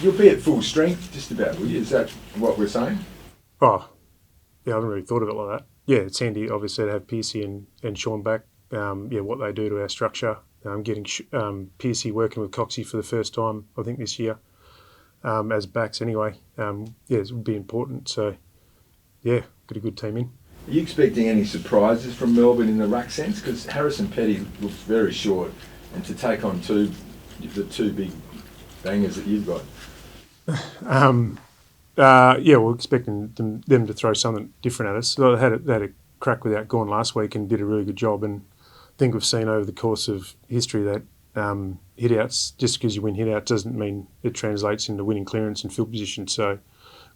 You'll be at full strength just about, will you? Is that what we're saying? Oh, yeah, I haven't really thought of it like that. Yeah, it's handy, obviously, to have Piercy and Sean back. What they do to our structure. Getting Piercy working with Coxie for the first time, I think, this year, as backs anyway. It would be important. So, yeah, got a good team in. Are you expecting any surprises from Melbourne in the ruck sense? Because Harrison Petty looks very short, and to take on the two big bangers that you've got. We're expecting them to throw something different at us. So they had a crack without Gorn last week and did a really good job. And I think we've seen over the course of history that hit-outs, just because you win hit-out doesn't mean it translates into winning clearance and field position. So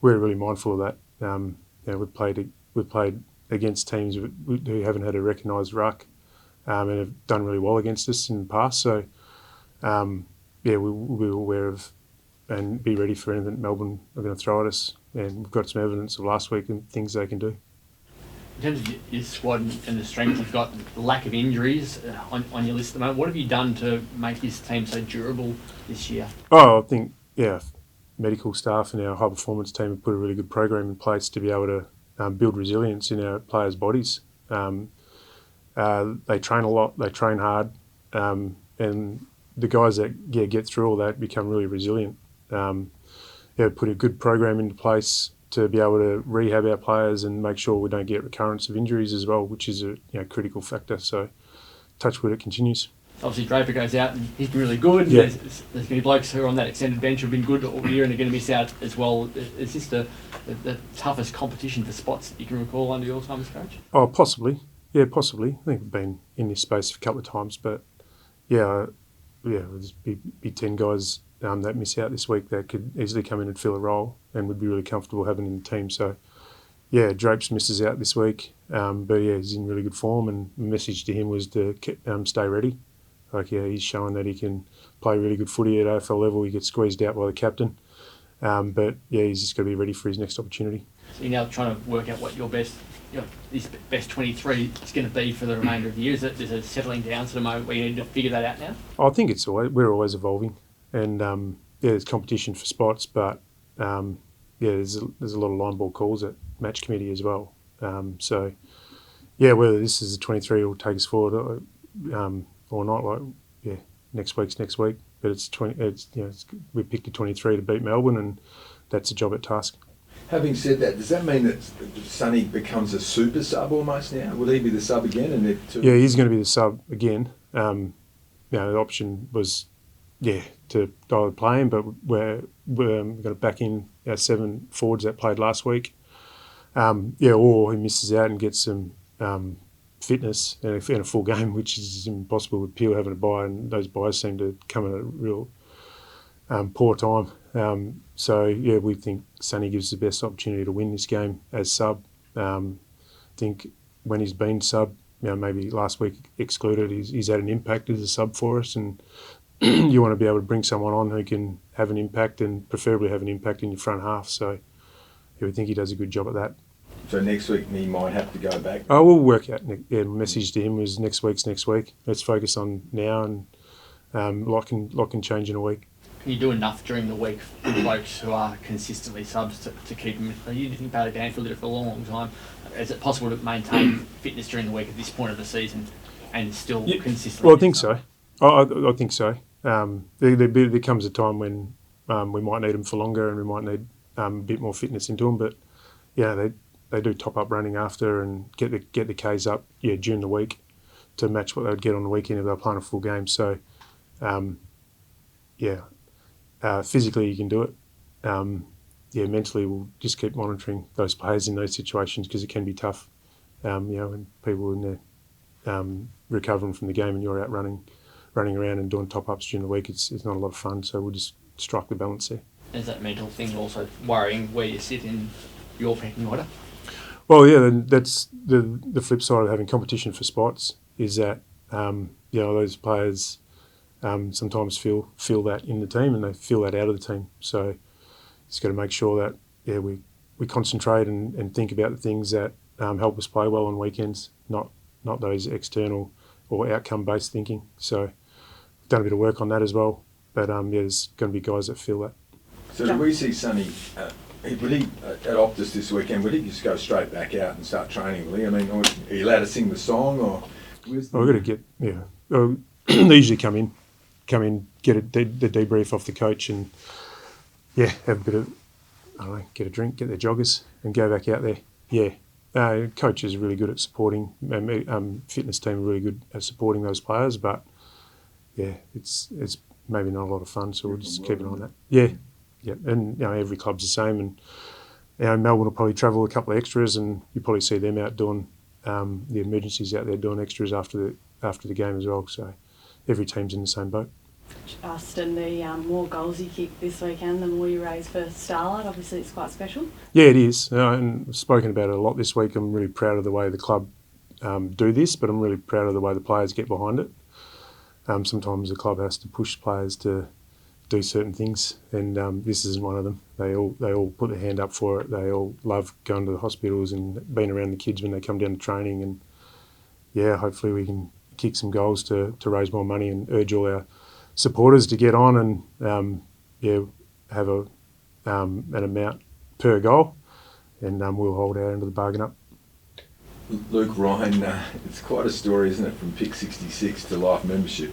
we're really mindful of that. We've played against teams who haven't had a recognised ruck and have done really well against us in the past. So, we're aware of and be ready for anything Melbourne are going to throw at us. And we've got some evidence of last week and things they can do. In terms of your squad and the strength, you've got the lack of injuries on your list at the moment. What have you done to make this team so durable this year? I think, medical staff and our high performance team have put a really good program in place to be able to build resilience in our players' bodies. They train a lot, they train hard, and the guys that get through all that become really resilient. Put a good program into place to be able to rehab our players and make sure we don't get recurrence of injuries as well, which is a critical factor. So, touch wood, it continues. Obviously, Draper goes out and he's been really good. Yeah. There's going to be blokes who are on that extended bench who've been good all year and are going to miss out as well. Is this the toughest competition for spots that you can recall under your time as coach? Oh, possibly. Yeah, possibly. I think we've been in this space a couple of times, but there'll just be 10 guys that miss out this week that could easily come in and fill a role and would be really comfortable having in the team. So, Drapes misses out this week, he's in really good form, and the message to him was to stay ready. He's showing that he can play really good footy at AFL level. He gets squeezed out by the captain. He's just got to be ready for his next opportunity. So you're now trying to work out what this best 23 is going to be for the remainder of the year. Is it settling down to the moment where you need to figure that out now? I think we're always evolving, and there's competition for spots, but there's a lot of line ball calls at match committee as well. Whether this is a 23 will take us forward or not, next week's next week. But we picked a 23 to beat Melbourne, and that's a job at task. Having said that, does that mean that Sonny becomes a super sub almost now? Will he be the sub again? He's going to be the sub again. The option was, to either play him, but we're going to back in our 7 forwards that played last week. Or he misses out and gets some fitness and a full game, which is impossible with Peel having a bye, and those byes seem to come at a real poor time. We think Sonny gives the best opportunity to win this game as sub. I think when he's been sub, maybe last week excluded, he's had an impact as a sub for us, and you want to be able to bring someone on who can have an impact and preferably have an impact in your front half. So we think he does a good job at that. So next week he might have to go back? Oh, we'll work out. Message to him was next week's next week. Let's focus on now and lock and change in a week. Can you do enough during the week for blokes who are consistently subs to keep them? You think Bailey Danfield did it for a long time. Is it possible to maintain fitness during the week at this point of the season and still consistently? Well, I think so. I think so. There comes a time when we might need them for longer and we might need a bit more fitness into them. But they do top up running after and get the Ks up during the week to match what they would get on the weekend if they were playing a full game. So physically you can do it. Mentally we'll just keep monitoring those players in those situations because it can be tough. When people in there recovering from the game and you're out running around and doing top ups during the week, it's not a lot of fun. So we'll just strike the balance there. Is that mental thing also worrying where you sit in your pecking order? Well, that's the flip side of having competition for spots is that those players sometimes feel that in the team and they feel that out of the team. So just got to make sure that we concentrate and think about the things that help us play well on weekends, not those external or outcome based thinking. So we've done a bit of work on that as well. But there's going to be guys that feel that. So did we see Sonny, would he, at Optus this weekend, would he just go straight back out and start training, will he? I mean, are you allowed to sing the song, or? I've got to get, they usually come in, get the debrief off the coach and, have a bit of, I don't know, get a drink, get their joggers and go back out there. Yeah. Coach is really good at supporting, fitness team are really good at supporting those players, but it's maybe not a lot of fun, so we'll just keep an eye on that. Yeah, and every club's the same, and Melbourne will probably travel a couple of extras, and you probably see them out doing the emergencies out there doing extras after the game as well. So every team's in the same boat. Justin, the more goals you kick this weekend, the more you raise for Starlight. Obviously, it's quite special. Yeah, it is, and I've spoken about it a lot this week. I'm really proud of the way the club do this, but I'm really proud of the way the players get behind it. Sometimes the club has to push players to do certain things, and this isn't one of them. They all put their hand up for it. They all love going to the hospitals and being around the kids when they come down to training. And hopefully we can kick some goals to raise more money and urge all our supporters to get on and have an amount per goal, and we'll hold our end of the bargain up. Luke Ryan, it's quite a story, isn't it, from Pick 66 to life membership.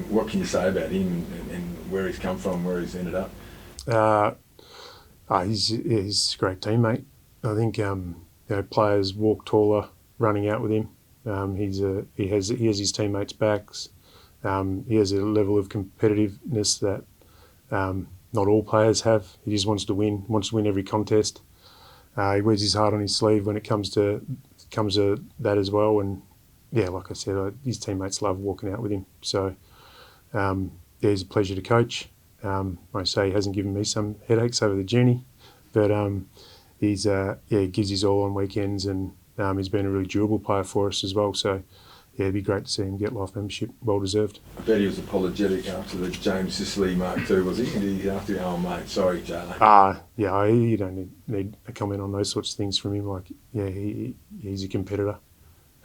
What can you say about him and where he's come from, where he's ended up? He's a great teammate. I think players walk taller running out with him. He has his teammates' backs. He has a level of competitiveness that not all players have. He just wants to win every contest. He wears his heart on his sleeve when it comes to that as well. And like I said, his teammates love walking out with him. So he's a pleasure to coach. I say he hasn't given me some headaches over the journey, but he gives his all on weekends, and he's been a really durable player for us as well. So it'd be great to see him get life membership, well deserved. I bet he was apologetic after the James Sicily mark too, was he? And he after, oh mate, sorry, Charlie. You don't need a comment on those sorts of things from him. Like, he's a competitor.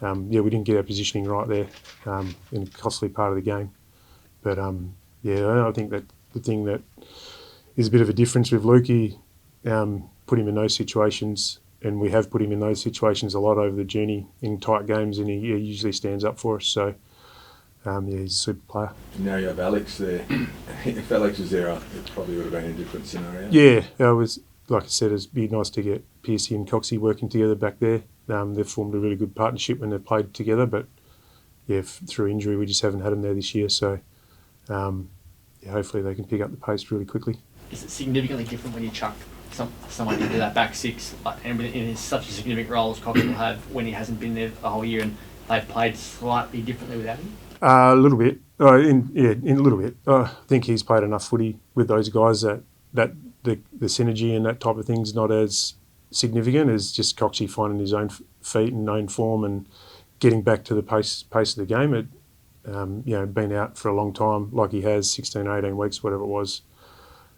We didn't get our positioning right there in a costly part of the game. But I think that the thing that is a bit of a difference with Lukey, put him in those situations, and we have put him in those situations a lot over the journey in tight games, and he usually stands up for us. So, he's a super player. Now you have Alex there. If Alex was there, it probably would have been a different scenario. Yeah, it was, like I said, it'd be nice to get Piercy and Coxie working together back there. They've formed a really good partnership when they've played together, but through injury, we just haven't had them there this year. So, hopefully they can pick up the pace really quickly. Is it significantly different when you chuck someone into that back six, and in such a significant role as Coxie will have when he hasn't been there the whole year, and they've played slightly differently without him? A little bit. In a little bit. I think he's played enough footy with those guys that the synergy and that type of thing's not as significant as just Coxie finding his own feet and own form and getting back to the pace of the game. Been out for a long time, like he has, 16, 18 weeks, whatever it was.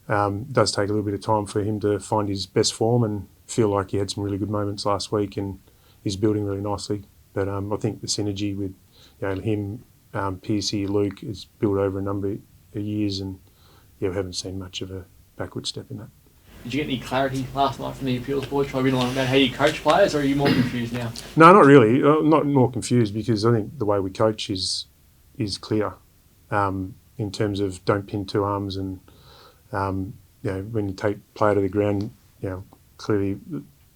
Does take a little bit of time for him to find his best form, and feel like he had some really good moments last week, and he's building really nicely. But I think the synergy with him, Piercy, Luke is built over a number of years, and we haven't seen much of a backward step in that. Did you get any clarity last night from the appeals boys trying to be about how you coach players, or are you more confused now? No, not really. Not more confused, because I think the way we coach is clear in terms of don't pin two arms, and when you take player to the ground, clearly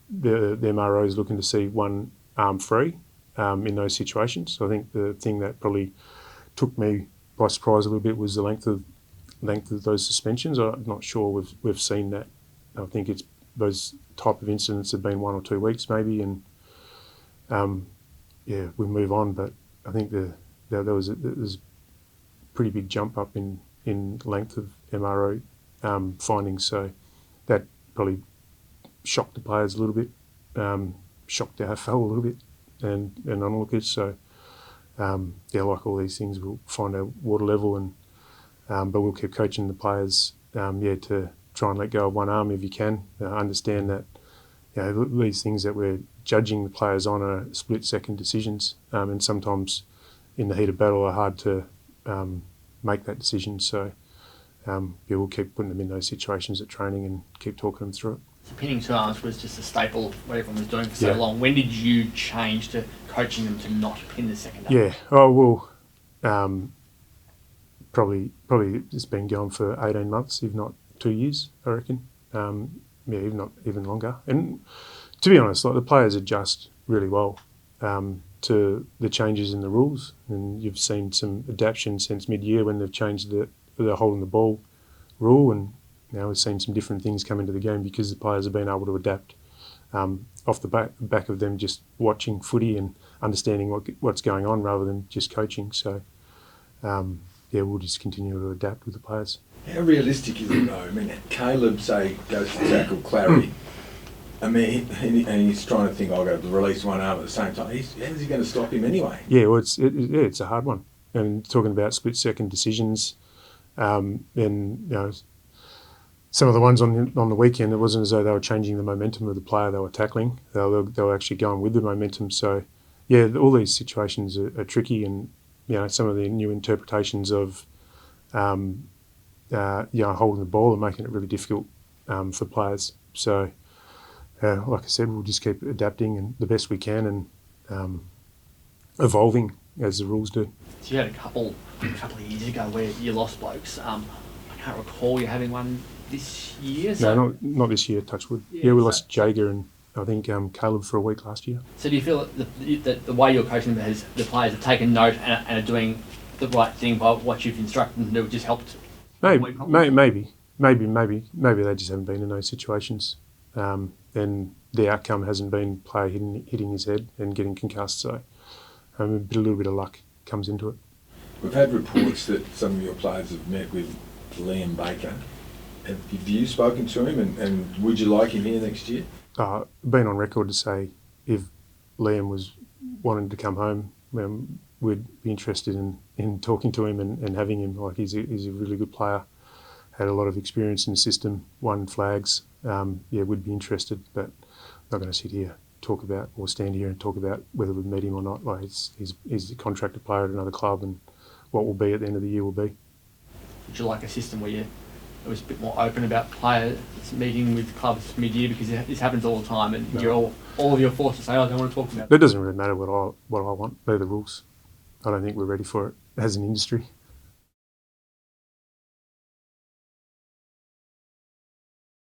the MRO is looking to see one arm free in those situations. So I think the thing that probably took me by surprise a little bit was the length of those suspensions. I'm not sure we've seen that. I think it's those type of incidents have been 1 or 2 weeks maybe, and we move on. But I think there was a pretty big jump up in length of MRO findings, so that probably shocked the players a little bit, shocked the AFL a little bit, and onlookers. So like all these things, we'll find our water level, and but we'll keep coaching the players to try and let go of one arm if you can. Understand that these things that we're judging the players on are split-second decisions, and sometimes in the heat of battle are hard to make that decision. So we'll keep putting them in those situations at training and keep talking them through it. So pinning two arms was just a staple of what everyone was doing for so Yeah. long. When did you change to coaching them to not pin the second arm? Yeah. Oh well. Probably it's been going for 18 months, if not 2 years, I reckon. If not even longer. And to be honest, like the players adjust really well to the changes in the rules, and you've seen some adaptation since mid-year when they've changed the holding the ball rule, and now we've seen some different things come into the game because the players have been able to adapt off the back of them just watching footy and understanding what's going on rather than just coaching. So, we'll just continue to adapt with the players. How realistic is it though? I mean, Caleb, say, goes to tackle Clary. I mean, and he's trying to think, I'll go to release one arm at the same time. How's he going to stop him anyway? Yeah, well, it's a hard one. And talking about split-second decisions, and some of the ones on the weekend, it wasn't as though they were changing the momentum of the player they were tackling. They were actually going with the momentum. So, yeah, all these situations are tricky, and some of the new interpretations of holding the ball are making it really difficult for players. So, like I said, we'll just keep adapting and the best we can and evolving as the rules do. So you had a couple of years ago where you lost blokes. I can't recall you having one this year. So No, not this year, touchwood. Yeah, We so- lost Jager and I think Caleb for a week last year. So do you feel that the way you're coaching them has the players have taken note and are doing the right thing by what you've instructed them to do, just helped? Maybe they just haven't been in those situations. And the outcome hasn't been player hitting his head and getting concussed. So a little bit of luck comes into it. We've had reports that some of your players have met with Liam Baker. Have you spoken to him and would you like him here next year? Been on record to say if Liam was wanting to come home, we'd be interested in talking to him and having him. Like he's a really good player, had a lot of experience in the system, won flags. We'd be interested, but not going to sit here stand here and talk about whether we've met him or not. Like he's a contracted player at another club, and what will be at the end of the year will be. Would you like a system where it was a bit more open about players meeting with clubs mid-year, because this happens all the time, and you're all of your forced to say, I don't want to talk about it. It doesn't really matter what I want. They're the rules. I don't think we're ready for it as an industry.